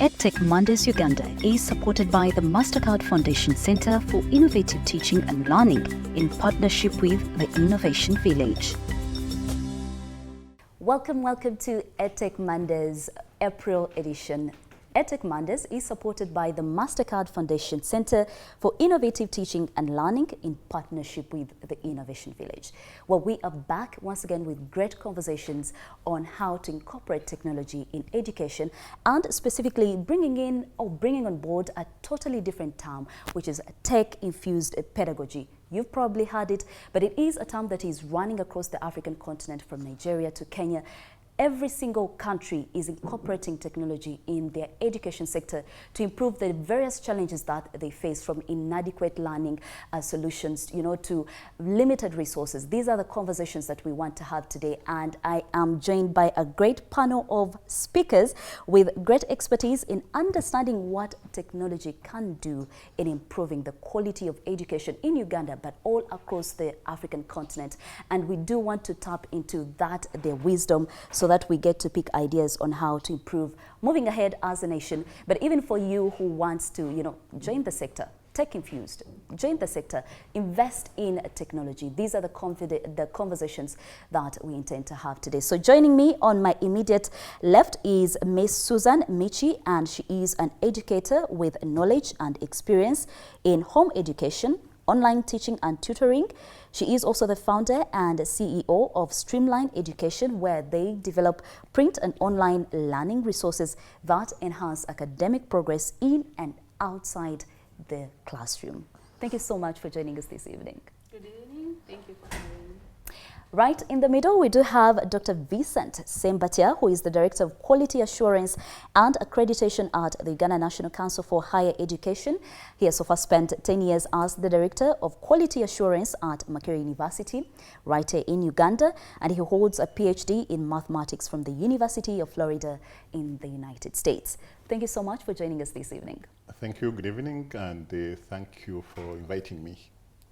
EdTech Mondays Uganda is supported by the MasterCard Foundation Center for Innovative Teaching and Learning in partnership with the Innovation Village. Welcome to EdTech Mondays April edition. EdTech Mondays is supported by the MasterCard Foundation Center for Innovative Teaching and Learning in partnership with the Innovation Village. Well, we are back once again with great conversations on how to incorporate technology in education, and specifically bringing on board a totally different term, which is tech-infused pedagogy. You've probably heard it, but it is a term that is running across the African continent from Nigeria to Kenya. Every single country is incorporating technology in their education sector to improve the various challenges that they face, from inadequate learning solutions, to limited resources. These are the conversations that we want to have today, and I am joined by a great panel of speakers with great expertise in understanding what technology can do in improving the quality of education in Uganda, but all across the African continent. And we do want to tap into their wisdom, so that we get to pick ideas on how to improve moving ahead as a nation. But even for you who wants to, join the sector, tech-infused, join the sector, invest in technology. These are the conversations that we intend to have today. So joining me on my immediate left is Ms. Susan Michi, and she is an educator with knowledge and experience in home education, online teaching and tutoring. She is also the founder and CEO of Streamline Education, where they develop print and online learning resources that enhance academic progress in and outside the classroom. Thank you so much for joining us this evening. Good evening. Thank you for having me. Right in the middle, we do have Dr. Vincent Sembatia, who is the Director of Quality Assurance and Accreditation at the Uganda National Council for Higher Education. He has so far spent 10 years as the Director of Quality Assurance at Makerere University, right here in Uganda, and he holds a PhD in mathematics from the University of Florida in the United States. Thank you so much for joining us this evening. Thank you. Good evening, and thank you for inviting me.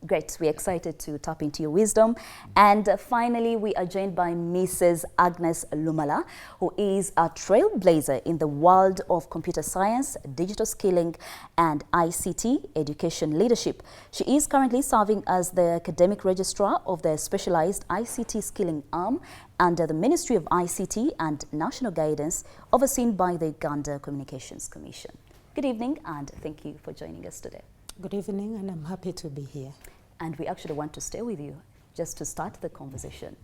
Great. We're excited to tap into your wisdom. And finally, we are joined by Mrs. Agnes Lumala, who is a trailblazer in the world of computer science, digital skilling, and ICT education leadership. She is currently serving as the academic registrar of the specialized ICT skilling arm under the Ministry of ICT and National Guidance, overseen by the Uganda Communications Commission. Good evening, and thank you for joining us today. Good evening, and I'm happy to be here. And we actually want to stay with you just to start the conversation.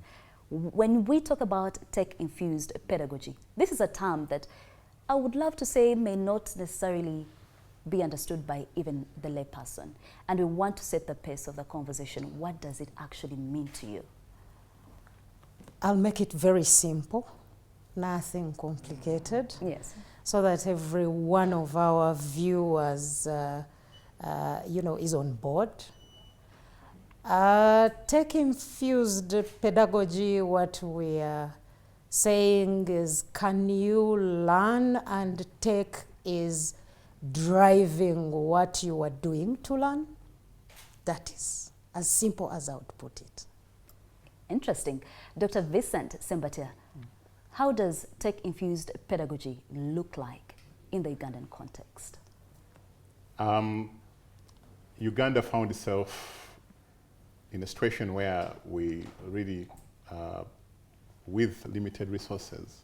When we talk about tech-infused pedagogy, this is a term that I would love to say may not necessarily be understood by even the layperson. And we want to set the pace of the conversation. What does it actually mean to you? I'll make it very simple, nothing complicated. Yes. So that every one of our viewers is on board. Tech-infused pedagogy, what we are saying is, can you learn, and tech is driving what you are doing to learn? That is as simple as I would put it. Interesting. Dr. Vincent Sembatia, how does tech-infused pedagogy look like in the Ugandan context? Uganda found itself in a situation where we really, with limited resources,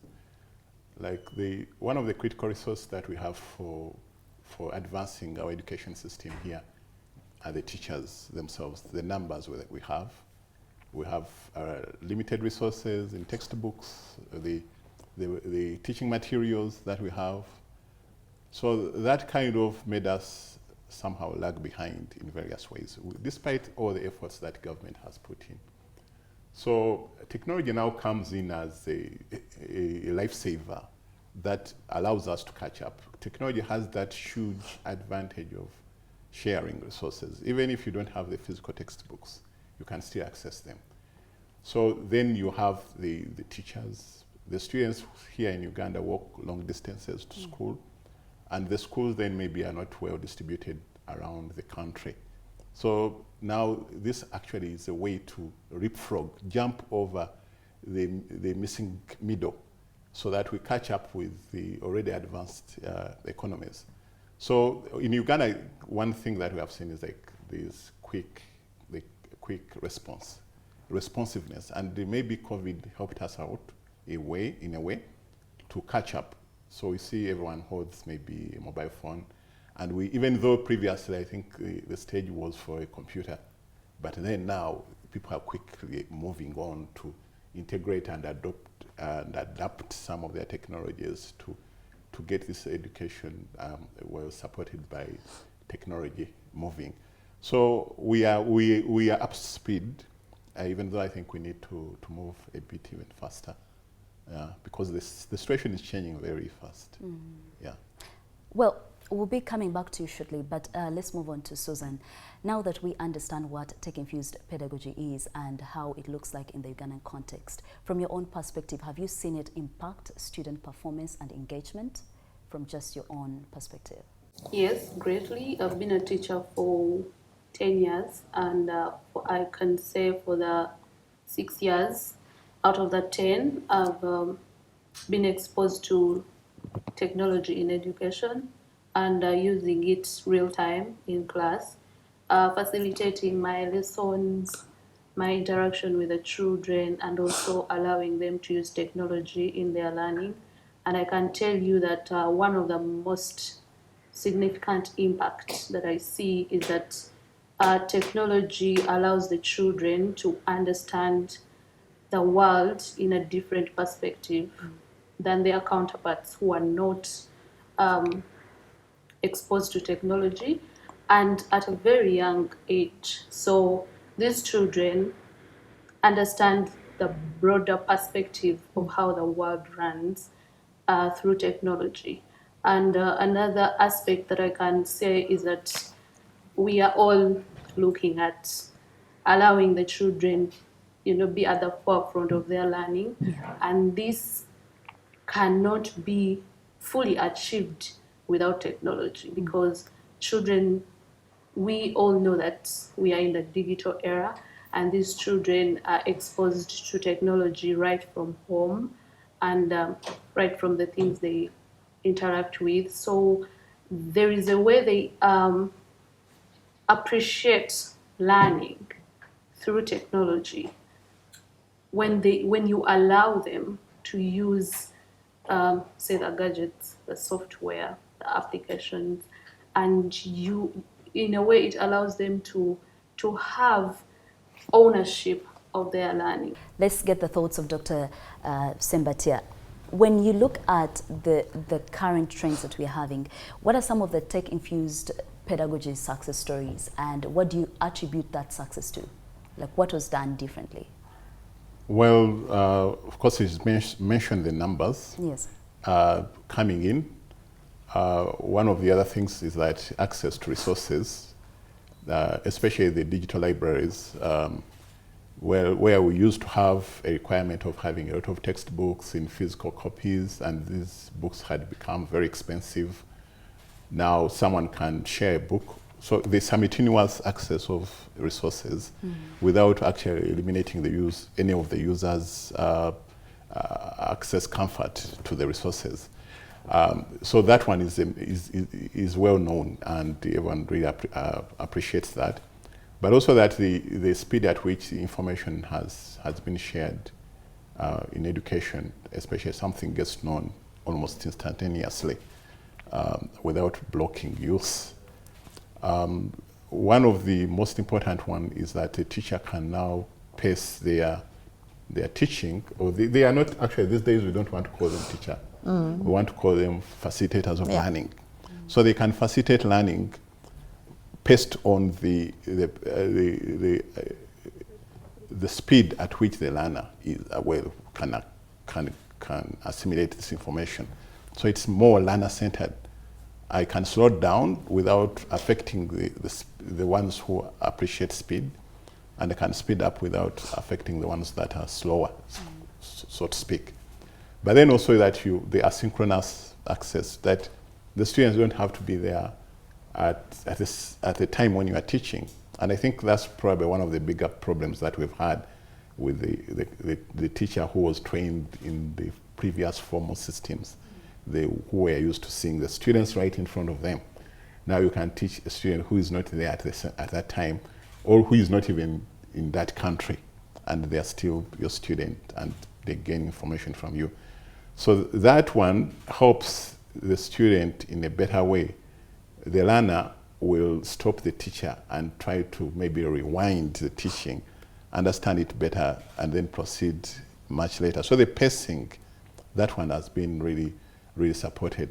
like one of the critical resources that we have for advancing our education system here are the teachers themselves, the numbers that we have. We have limited resources in textbooks, the teaching materials that we have. So that kind of made us somehow lag behind in various ways, despite all the efforts that government has put in. So technology now comes in as a lifesaver that allows us to catch up. Technology has that huge advantage of sharing resources. Even if you don't have the physical textbooks, you can still access them. So then you have the teachers, the students here in Uganda walk long distances to school, and the schools then maybe are not well distributed around the country. So now this actually is a way to leapfrog, jump over the missing middle, so that we catch up with the already advanced economies. So in Uganda, one thing that we have seen is like this quick responsiveness, and maybe COVID helped us out in a way to catch up. So we see everyone holds maybe a mobile phone, and even though previously I think the stage was for a computer, but then now people are quickly moving on to integrate and adapt some of their technologies to get this education well supported by technology moving. So we are up to speed, even though I think we need to move a bit even faster, because the situation is changing very fast. Yeah. Well, we'll be coming back to you shortly, but let's move on to Susan. Now that we understand what tech-infused pedagogy is and how it looks like in the Ugandan context, from your own perspective, have you seen it impact student performance and engagement from just your own perspective? Yes, greatly. I've been a teacher for 10 years, and I can say for the 6 years out of the 10, I've been exposed to technology in education and using it real time in class, facilitating my lessons, my interaction with the children, and also allowing them to use technology in their learning. And I can tell you that one of the most significant impact that I see is that technology allows the children to understand the world in a different perspective than their counterparts who are not exposed to technology and at a very young age. So these children understand the broader perspective of how the world runs through technology. And another aspect that I can say is that we are all looking at allowing the children, be at the forefront of their learning, and this cannot be fully achieved without technology, because children, we all know that we are in the digital era, and these children are exposed to technology right from home and right from the things they interact with. So there is a way they appreciate learning through technology when you allow them to use, say, the gadgets, the software, the applications, and in a way, it allows them to have ownership of their learning. Let's get the thoughts of Dr. Sembatia. When you look at the current trends that we're having, what are some of the tech-infused pedagogy success stories, and what do you attribute that success to? Like, what was done differently? Well, of course, he's mentioned the numbers. Yes. Coming in. One of the other things is that access to resources, especially the digital libraries, where we used to have a requirement of having a lot of textbooks in physical copies, and these books had become very expensive. Now someone can share a book. So the simultaneous access of resources without actually eliminating any of the users' access comfort to the resources. So that one is well known, and everyone really appreciates that. But also that the speed at which the information has been shared in education, especially something gets known almost instantaneously without blocking use. One of the most important one is that a teacher can now pace their teaching, or they are not, actually these days we don't want to call them teacher. We want to call them facilitators of learning. So they can facilitate learning based on the speed at which the learner can assimilate this information. So it's more learner-centered. I can slow down without affecting the ones who appreciate speed, and I can speed up without affecting the ones that are slower, so to speak. But then also that the asynchronous access, that the students don't have to be there at the time when you are teaching. And I think that's probably one of the bigger problems that we've had with the teacher who was trained in the previous formal systems, who were used to seeing the students right in front of them. Now you can teach a student who is not there at that time, or who is not even in that country, and they're still your student, and they gain information from you. So that one helps the student in a better way. The learner will stop the teacher and try to maybe rewind the teaching, understand it better, and then proceed much later. So the pacing, that one has been really, really supported.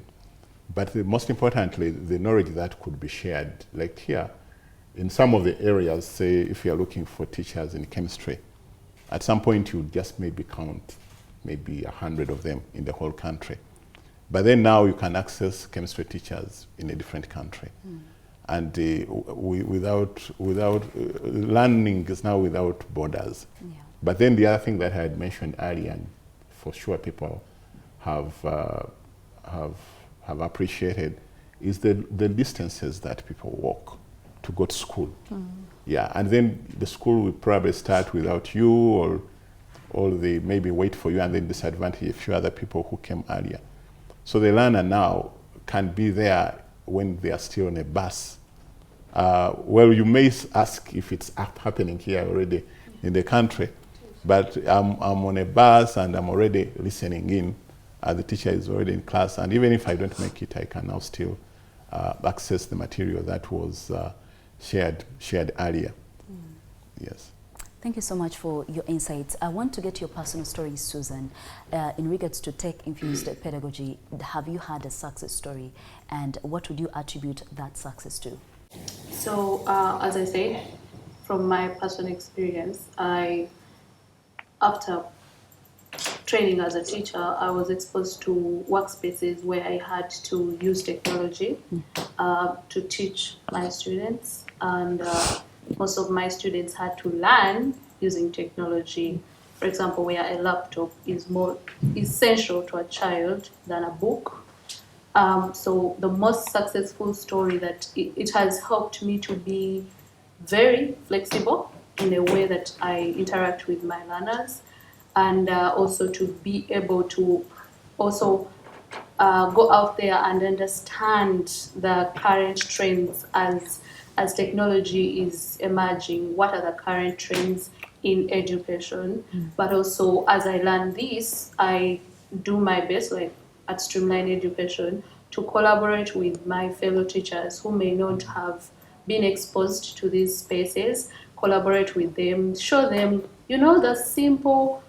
But most importantly, the knowledge that could be shared, like here, in some of the areas, say if you're looking for teachers in chemistry, at some point you just maybe count maybe 100 of them in the whole country. But then now you can access chemistry teachers in a different country. And learning is now without borders. Yeah. But then the other thing that I had mentioned earlier, and for sure people have appreciated, is the distances that people walk to go to school. Yeah, and then the school will probably start without you, or they maybe wait for you and then disadvantage a few other people who came earlier. So the learner now can be there when they are still on a bus. Well, you may ask if it's happening here already in the country, but I'm on a bus and I'm already listening in. The teacher is already in class, and even if I don't make it, I can now still access the material that was shared earlier. Yes. Thank you so much for your insights. I want to get your personal story, Susan. In regards to tech-infused pedagogy, have you had a success story, and what would you attribute that success to? So, as I said, from my personal experience, after training as a teacher, I was exposed to workspaces where I had to use technology to teach my students, and most of my students had to learn using technology. For example, where a laptop is more essential to a child than a book. So the most successful story that it has helped me to be very flexible in the way that I interact with my learners, and also to be able to also go out there and understand the current trends as technology is emerging. What are the current trends in education? But also, as I learn this, I do my best, like at Streamline Education, to collaborate with my fellow teachers who may not have been exposed to these spaces, collaborate with them, show them, the simple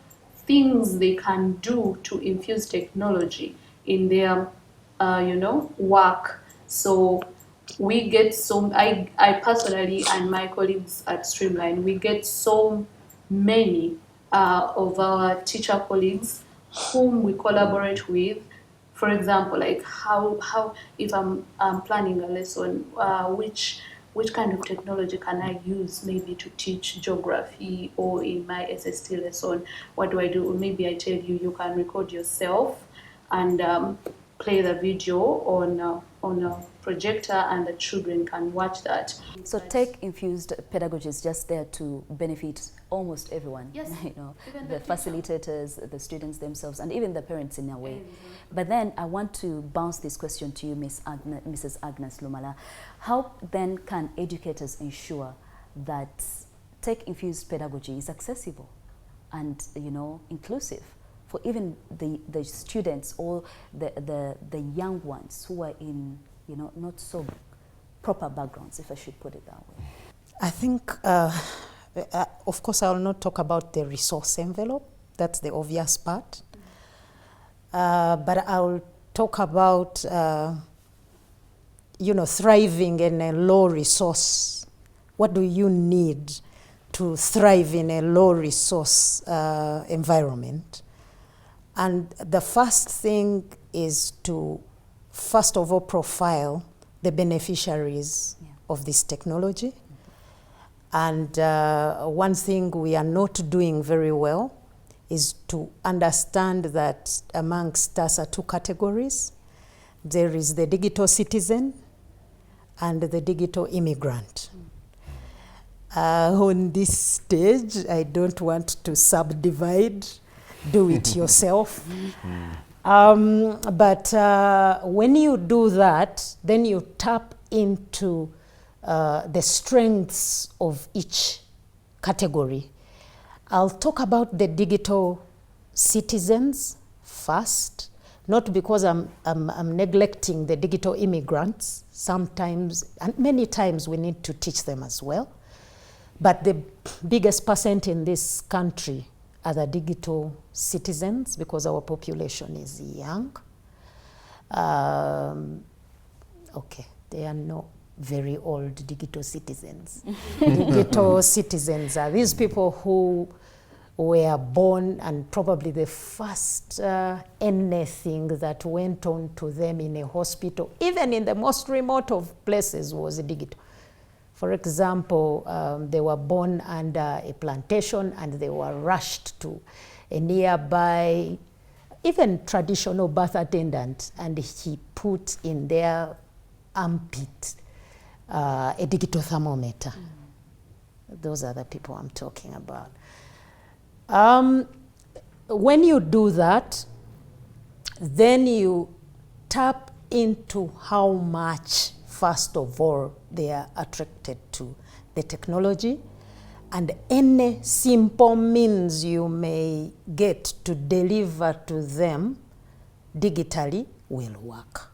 things they can do to infuse technology in their, work. So we get I personally and my colleagues at Streamline, we get so many of our teacher colleagues whom we collaborate with. For example, like how if I'm planning a lesson, which kind of technology can I use maybe to teach geography, or in my SST lesson, what do I do? Or maybe I tell you, you can record yourself and play the video on a projector, and the children can watch that. So tech-infused pedagogy is just there to benefit almost everyone. Yes. The facilitators, the students themselves, and even the parents in a way. But then I want to bounce this question to you, Mrs. Agnes Lumala. How then can educators ensure that tech-infused pedagogy is accessible and inclusive for even the students or the young ones who are in not so proper backgrounds, if I should put it that way? I think, of course, I will not talk about the resource envelope. That's the obvious part. But I will talk about, thriving in a low resource. What do you need to thrive in a low resource environment? And the first thing is to, first of all, profile the beneficiaries of this technology. And one thing we are not doing very well is to understand that amongst us are two categories. There is the digital citizen and the digital immigrant. On this stage, I don't want to subdivide do it yourself. But when you do that, then you tap into the strengths of each category. I'll talk about the digital citizens first, not because I'm neglecting the digital immigrants. Sometimes, and many times, we need to teach them as well. But the biggest percent in this country are the digital citizens because our population is young. Okay, they are not very old digital citizens. Digital citizens are these people who were born, and probably the first anything that went on to them in a hospital, even in the most remote of places, was digital. For example, they were born under a plantation and they were rushed to a nearby, even traditional birth attendant, and he put in their armpit a digital thermometer. Those are the people I'm talking about. When you do that, then you tap into how much, first of all, they are attracted to the technology, and any simple means you may get to deliver to them digitally will work.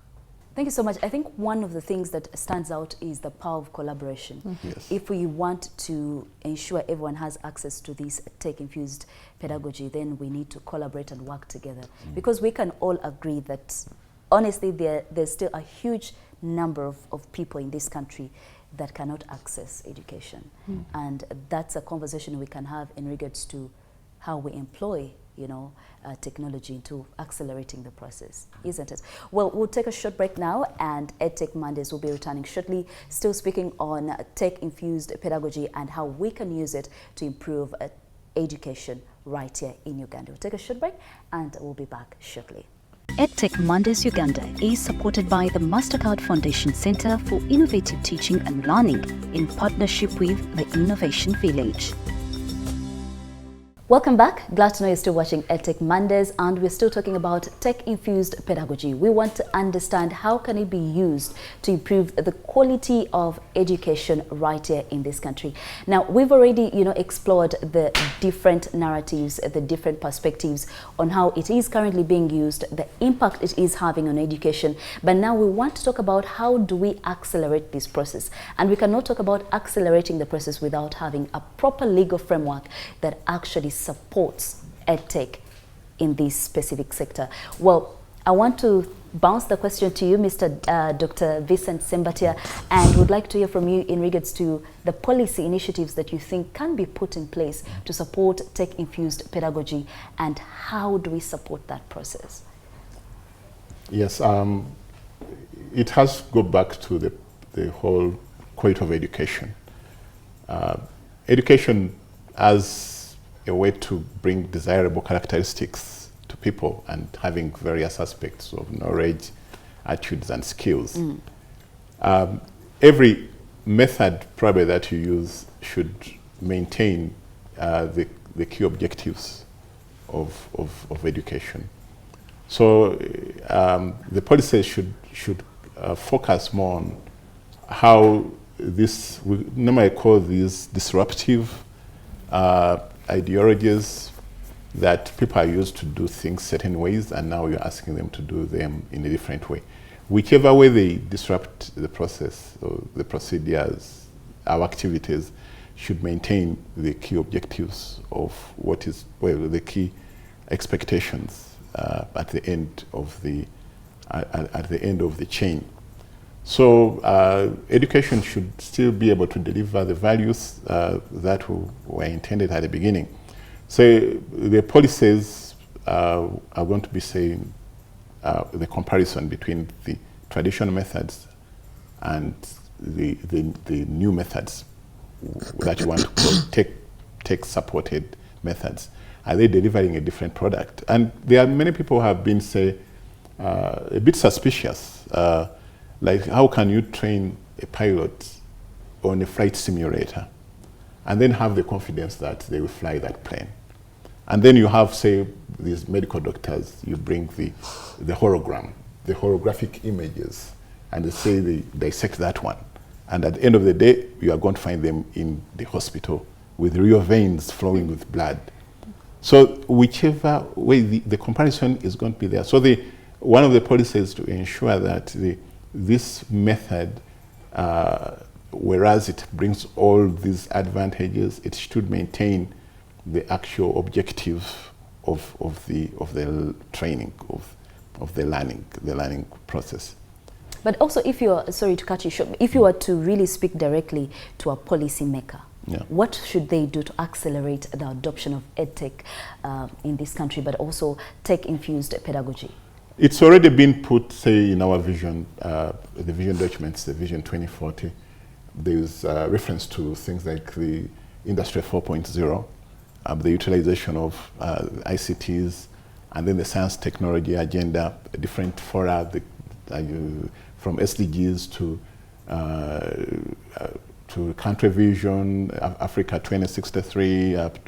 Thank you so much. I think one of the things that stands out is the power of collaboration. Yes. If we want to ensure everyone has access to this tech-infused pedagogy, then we need to collaborate and work together. Because we can all agree that, honestly, there's still a huge number of people in this country that cannot access education. And that's a conversation we can have in regards to how we employ technology into accelerating the process, isn't it? Well, we'll take a short break now, and EdTech Mondays will be returning shortly, still speaking on tech-infused pedagogy and how we can use it to improve education right here in Uganda. We'll take a short break and we'll be back shortly. EdTech Mondays Uganda is supported by the MasterCard Foundation Center for Innovative Teaching and Learning in partnership with the Innovation Village. Welcome back. Glad to know you're still watching EdTech Mondays, and we're still talking about tech-infused pedagogy. We want to understand how can it be used to improve the quality of education right here in this country. Now, we've already, explored the different narratives, the different perspectives on how it is currently being used, the impact it is having on education. But now we want to talk about how do we accelerate this process. And we cannot talk about accelerating the process without having a proper legal framework that actually supports EdTech in this specific sector. Well, I want to bounce the question to you, Mr. Dr. Vincent Sembatia, and would like to hear from you in regards to the policy initiatives that you think can be put in place to support tech-infused pedagogy, and how do we support that process? Yes, it has to go back to the whole quality of education. Education as a way to bring desirable characteristics to people and having various aspects of knowledge, attitudes, and skills. Every method probably that you use should maintain the key objectives of education. So the policies should focus more on how this, we normally call these disruptive ideologies that people are used to do things certain ways, and now you're asking them to do them in a different way. Whichever way they disrupt the process or the procedures, our activities should maintain the key objectives of what is, well, the key expectations at the end of the chain. So education should still be able to deliver the values that were intended at the beginning. So the policies are going to be saying the comparison between the traditional methods and the new methods that you want to call tech-supported methods. Are they delivering a different product? And there are many people who have been, say, a bit suspicious. Like, how can you train a pilot on a flight simulator and then have the confidence that they will fly that plane? And then you have, say, these medical doctors, you bring the hologram, the holographic images, and they say they dissect that one. And at the end of the day, you are going to find them in the hospital with real veins flowing with blood. So whichever way, the comparison is going to be there. So one of the policies to ensure that this method, whereas it brings all these advantages, it should maintain the actual objective of the training, of the learning process. But also, if you are, sorry to cut you short, if you were to really speak directly to a policymaker, what should they do to accelerate the adoption of EdTech in this country, but also tech-infused pedagogy? It's already been put, say, in our vision, the vision documents, the Vision 2040. There's reference to things like the Industry 4.0, the utilization of ICTs, and then the science technology agenda, different fora, from SDGs to country vision, Africa 2063, up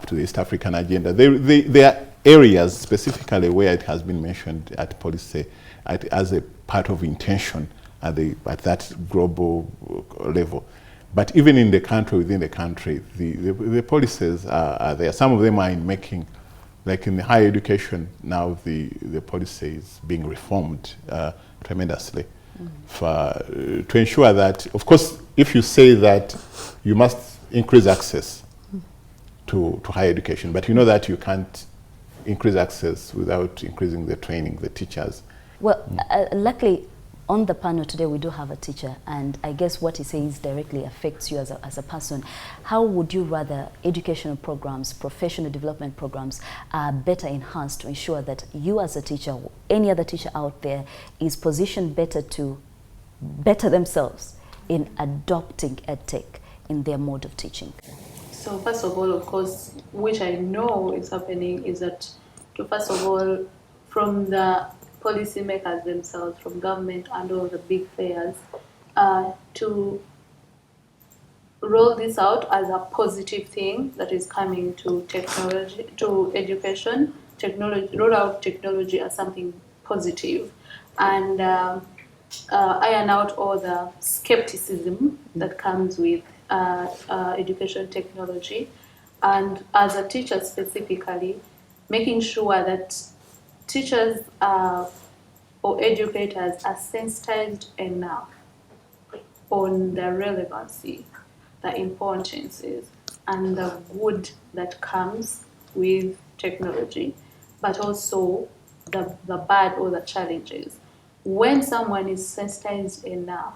to the East African agenda. There are areas specifically where it has been mentioned at policy as a part of intention at that global level. But even in the country, within the country, the policies are there. Some of them are in making, like in the higher education, now the policy is being reformed tremendously to ensure that, of course, if you say that you must increase access to higher education, but you know that you can't increase access without increasing the training, the teachers. Well, luckily, on the panel today, we do have a teacher, and I guess what he says directly affects you as a person. How would you rather educational programs, professional development programs are better enhanced to ensure that you as a teacher, or any other teacher out there, is positioned better to better themselves in adopting EdTech in their mode of teaching? So first of all, of course, which I know is happening, is that first of all, from the policymakers themselves, from government and all the big players, to roll this out as a positive thing that is coming to technology, to education, roll out technology as something positive, and iron out all the skepticism that comes with education technology. And as a teacher specifically, making sure that teachers or educators are sensitized enough on the relevancy, the importances, and the good that comes with technology, but also the bad or the challenges. When someone is sensitized enough,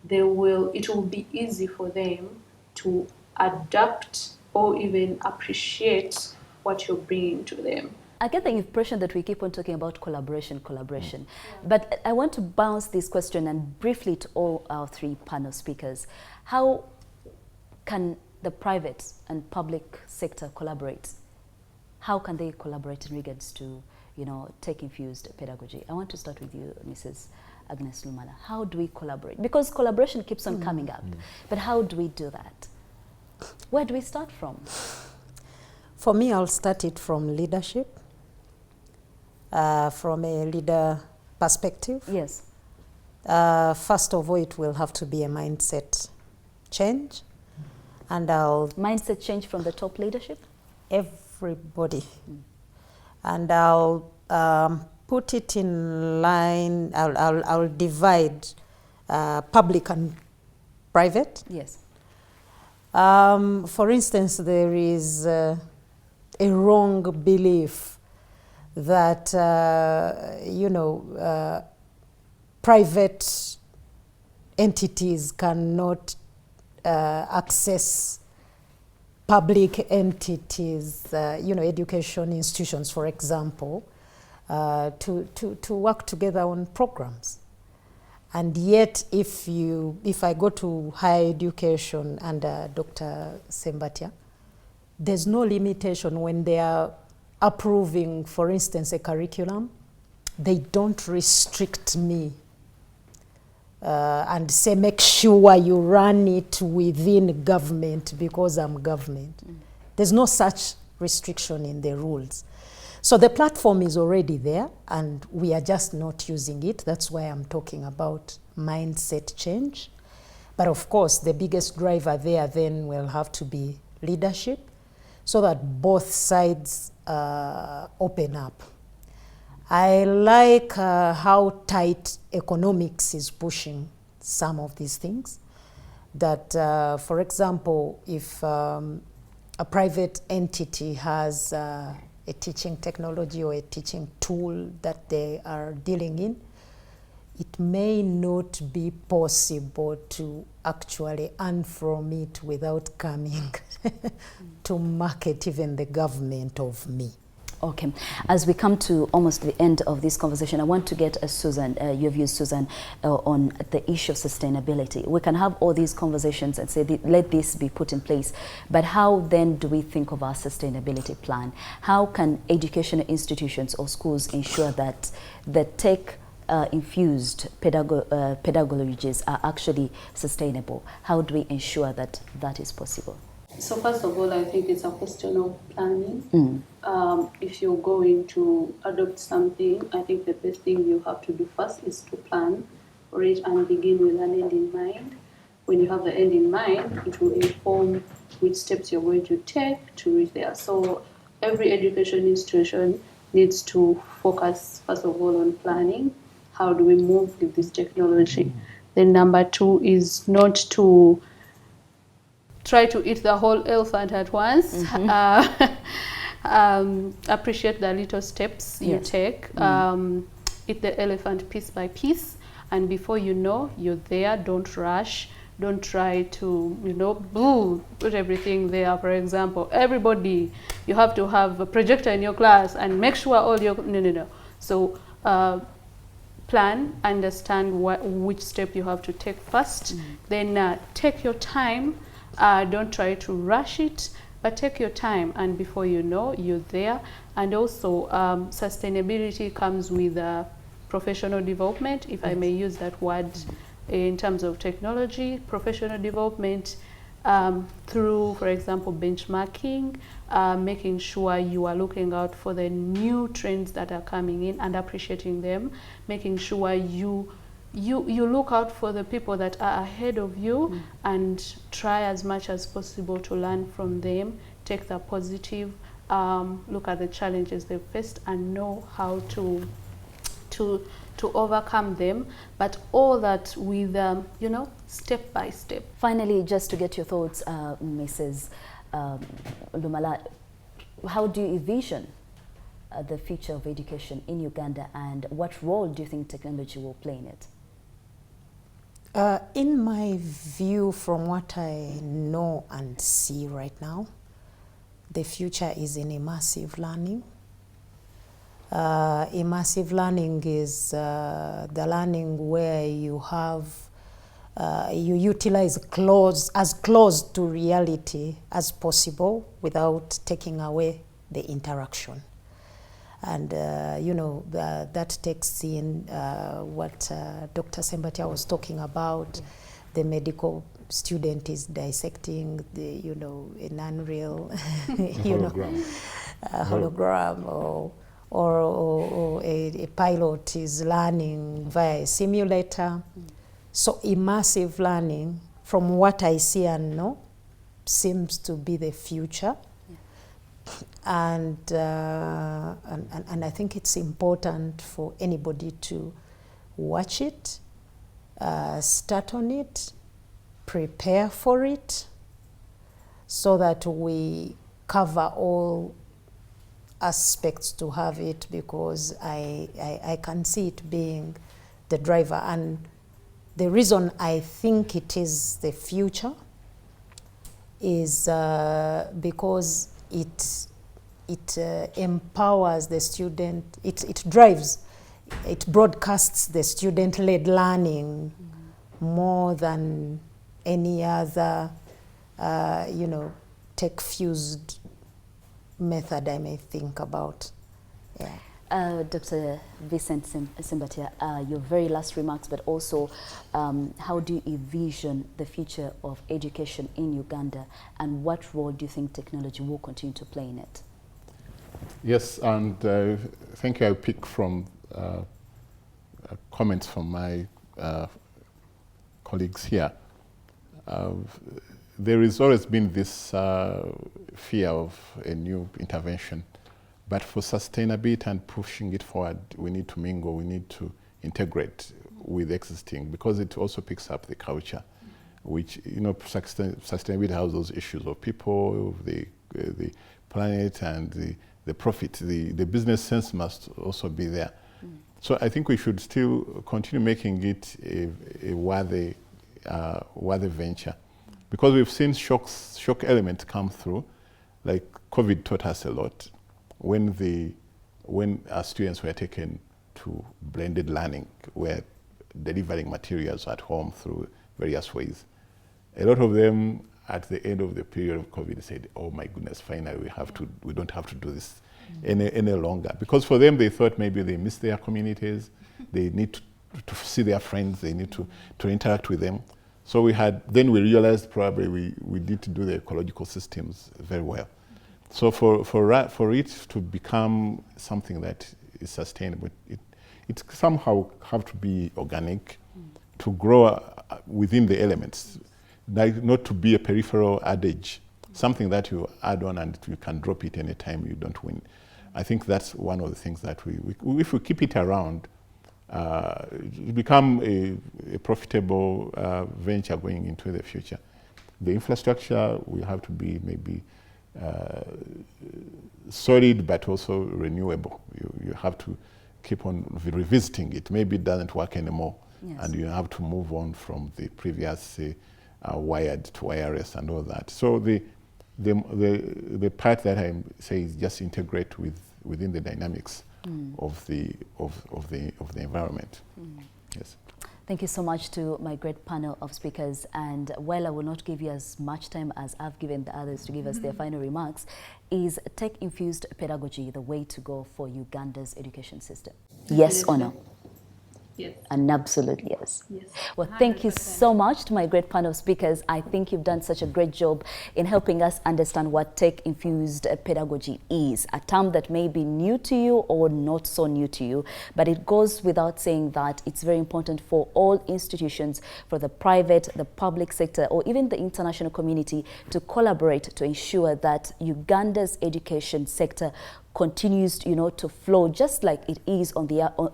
it will be easy for them to adapt or even appreciate what you're bringing to them. I get the impression that we keep on talking about collaboration. But I want to bounce this question and briefly to all our three panel speakers. How can the private and public sector collaborate? How can they collaborate in regards to, tech-infused pedagogy? I want to start with you, Mrs. Agnes Lumala. How do we collaborate? Because collaboration keeps on coming up. But how do we do that? Where do we start from? For me, I'll start it from leadership. From a leader perspective. Yes. First of all, it will have to be a mindset change. And mindset change from the top leadership? Everybody. And I'll put it in line, I'll divide public and private. Yes. For instance, there is a wrong belief that, private entities cannot access public entities, education institutions, for example, to work together on programs. And yet, if I go to higher education under Dr. Sembatia, there's no limitation when they are approving, for instance, a curriculum. They don't restrict me and say, make sure you run it within government because I'm government. There's no such restriction in the rules. So the platform is already there and we are just not using it. That's why I'm talking about mindset change. But of course, the biggest driver there then will have to be leadership so that both sides open up. I like how tight economics is pushing some of these things. That, for example, if a private entity has a teaching technology or a teaching tool that they are dealing in, it may not be possible to actually earn from it without coming to market even the government of me. Okay, as we come to almost the end of this conversation, I want to get Susan, your views, Susan, on the issue of sustainability. We can have all these conversations and say, let this be put in place, but how then do we think of our sustainability plan? How can educational institutions or schools ensure that the tech-infused pedagogies are actually sustainable? How do we ensure that that is possible? So first of all, I think it's a question of planning. If you're going to adopt something, I think the best thing you have to do first is to plan for it and begin with an end in mind. When you have the end in mind, it will inform which steps you're going to take to reach there. So every education institution needs to focus first of all on planning. How do we move with this technology? Then number two is not to try to eat the whole elephant at once. Appreciate the little steps you take. Eat the elephant piece by piece, and before you know, you're there. Don't rush. Don't try to, put everything there. For example, everybody, you have to have a projector in your class and make sure all your, no. So plan, understand which step you have to take first. Then take your time. Don't try to rush it, but take your time, and before you know, you're there. And also, sustainability comes with professional development, if I may use that word, in terms of technology, professional development through, for example, benchmarking, making sure you are looking out for the new trends that are coming in and appreciating them, making sure you look out for the people that are ahead of you and try as much as possible to learn from them, take the positive, look at the challenges they've faced and know how to overcome them, but all that with, step by step. Finally, just to get your thoughts, Mrs. Lumala, how do you envision the future of education in Uganda, and what role do you think technology will play in it? In my view, from what I know and see right now, the future is in immersive learning. Immersive learning is the learning where you have, you utilize as close to reality as possible without taking away the interaction. And, that takes in what Dr. Sembatia was talking about. The medical student is dissecting an unreal, hologram, or a pilot is learning via a simulator. So immersive learning, from what I see and know, seems to be the future. And I think it's important for anybody to watch it, start on it, prepare for it, so that we cover all aspects to have it, because I can see it being the driver. And the reason I think it is the future is because it empowers the student, it drives, it broadcasts the student-led learning more than any other, tech-fused method I may think about. Yeah. Dr. Vincent Simbatia, your very last remarks, but also how do you envision the future of education in Uganda, and what role do you think technology will continue to play in it? Yes, and thank you. I'll pick from comments from my colleagues here. There has always been this fear of a new intervention, but for sustainability and pushing it forward, we need to mingle, we need to integrate with existing, because it also picks up the culture, which, you know, sustainability has those issues of people, the planet, and the profit. The business sense must also be there. So I think we should still continue making it a worthy venture, because we've seen shock elements come through, like COVID taught us a lot. When our students were taken to blended learning, we're delivering materials at home through various ways. A lot of them at the end of the period of COVID said, "Oh my goodness, finally we don't have to do this any longer." Because for them, they thought maybe they miss their communities, they need to see their friends, they need to interact with them. So then we realized probably we need to do the ecological systems very well. So for it to become something that is sustainable, it somehow have to be organic, to grow within the elements, like not to be a peripheral adage, something that you add on and you can drop it anytime you don't win. I think that's one of the things that if we keep it around, it become a profitable venture going into the future. The infrastructure will have to be maybe solid but also renewable. You have to keep on revisiting it. Maybe it doesn't work anymore, yes, and you have to move on from the previous wired to wireless and all that. So the part that I say is just integrate within the dynamics of the environment. Yes. Thank you so much to my great panel of speakers. And while I will not give you as much time as I've given the others to give us their final remarks, is tech-infused pedagogy the way to go for Uganda's education system? Yes or no? Yes. An absolute yes. Yes. Well, thank you so much to my great panel of speakers. I think you've done such a great job in helping us understand what tech-infused pedagogy is, a term that may be new to you or not so new to you, but it goes without saying that it's very important for all institutions, for the private, the public sector, or even the international community to collaborate to ensure that Uganda's education sector continues, to flow just like it is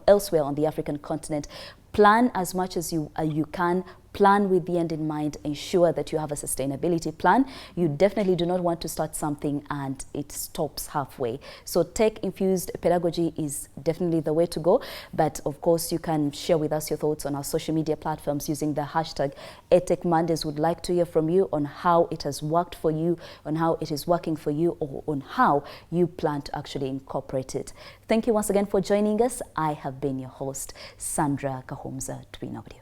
elsewhere on the African continent. Plan as much as you can. Plan with the end in mind. Ensure that you have a sustainability plan. You definitely do not want to start something and it stops halfway. So tech-infused pedagogy is definitely the way to go. But of course, you can share with us your thoughts on our social media platforms using the hashtag EdTech Mondays. Would like to hear from you on how it has worked for you, on how it is working for you, or on how you plan to actually incorporate it. Thank you once again for joining us. I have been your host, Sandra Kahomza. Twinobdio.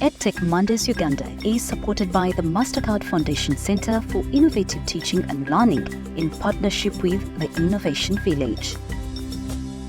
EdTech Mondays Uganda is supported by the MasterCard Foundation Center for Innovative Teaching and Learning in partnership with the Innovation Village.